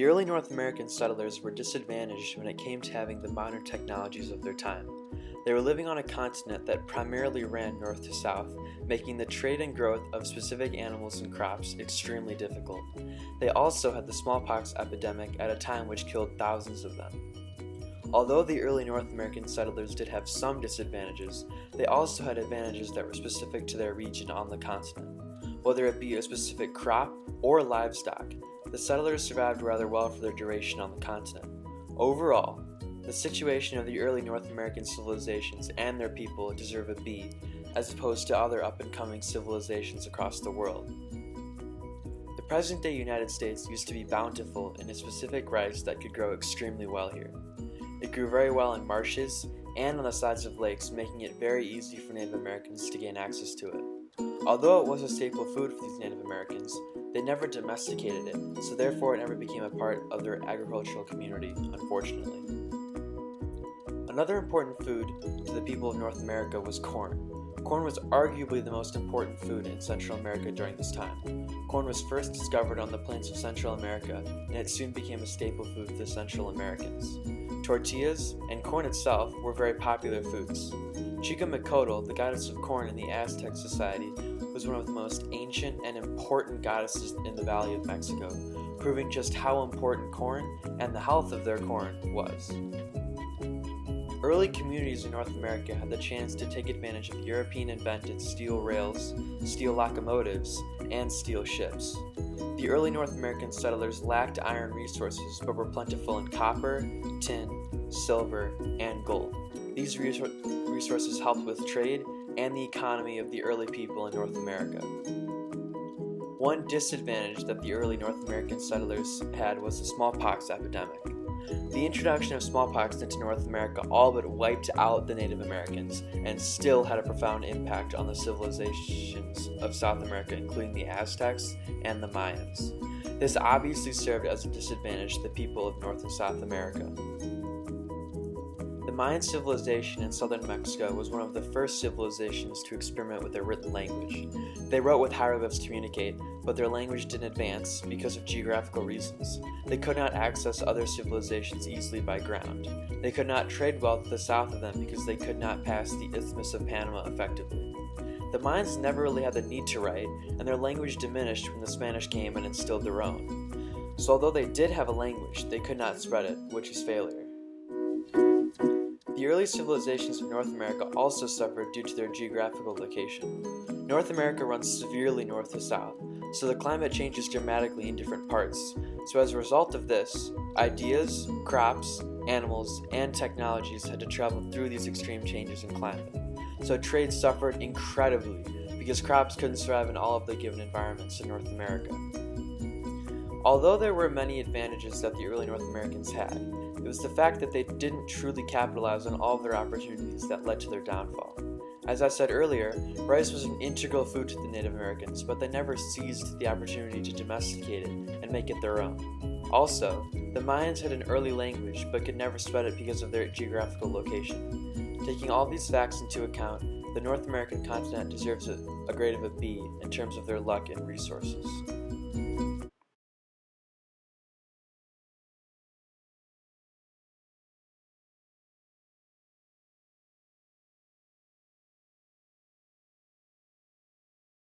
The early North American settlers were disadvantaged when it came to having the modern technologies of their time. They were living on a continent that primarily ran north to south, making the trade and growth of specific animals and crops extremely difficult. They also had the smallpox epidemic at a time which killed thousands of them. Although the early North American settlers did have some disadvantages, they also had advantages that were specific to their region on the continent. Whether it be a specific crop or livestock, the settlers survived rather well for their duration on the continent. Overall, the situation of the early North American civilizations and their people deserve a B, as opposed to other up-and-coming civilizations across the world. The present-day United States used to be bountiful in a specific rice that could grow extremely well here. It grew very well in marshes and on the sides of lakes, making it very easy for Native Americans to gain access to it. Although it was a staple food for these Native Americans, they never domesticated it, so therefore it never became a part of their agricultural community, unfortunately. Another important food to the people of North America was corn. Corn was arguably the most important food in Central America during this time. Corn was first discovered on the plains of Central America, and it soon became a staple food for the Central Americans. Tortillas and corn itself were very popular foods. Chica, the goddess of corn in the Aztec society, was one of the most ancient and important goddesses in the Valley of Mexico, proving just how important corn and the health of their corn was. Early communities in North America had the chance to take advantage of European-invented steel rails, steel locomotives, and steel ships. The early North American settlers lacked iron resources but were plentiful in copper, tin, silver, and gold. These resources helped with trade and the economy of the early people in North America. One disadvantage that the early North American settlers had was the smallpox epidemic. The introduction of smallpox into North America all but wiped out the Native Americans and still had a profound impact on the civilizations of South America, including the Aztecs and the Mayans. This obviously served as a disadvantage to the people of North and South America. The Mayan civilization in southern Mexico was one of the first civilizations to experiment with a written language. They wrote with hieroglyphs to communicate, but their language didn't advance because of geographical reasons. They could not access other civilizations easily by ground. They could not trade well to the south of them because they could not pass the Isthmus of Panama effectively. The Mayans never really had the need to write, and their language diminished when the Spanish came and instilled their own. So although they did have a language, they could not spread it, which is failure. The early civilizations of North America also suffered due to their geographical location. North America runs severely north to south, so the climate changes dramatically in different parts. So as a result of this, ideas, crops, animals, and technologies had to travel through these extreme changes in climate. So trade suffered incredibly because crops couldn't survive in all of the given environments in North America. Although there were many advantages that the early North Americans had, it was the fact that they didn't truly capitalize on all of their opportunities that led to their downfall. As I said earlier, rice was an integral food to the Native Americans, but they never seized the opportunity to domesticate it and make it their own. Also, the Mayans had an early language but could never spread it because of their geographical location. Taking all these facts into account, the North American continent deserves a grade of a B in terms of their luck and resources.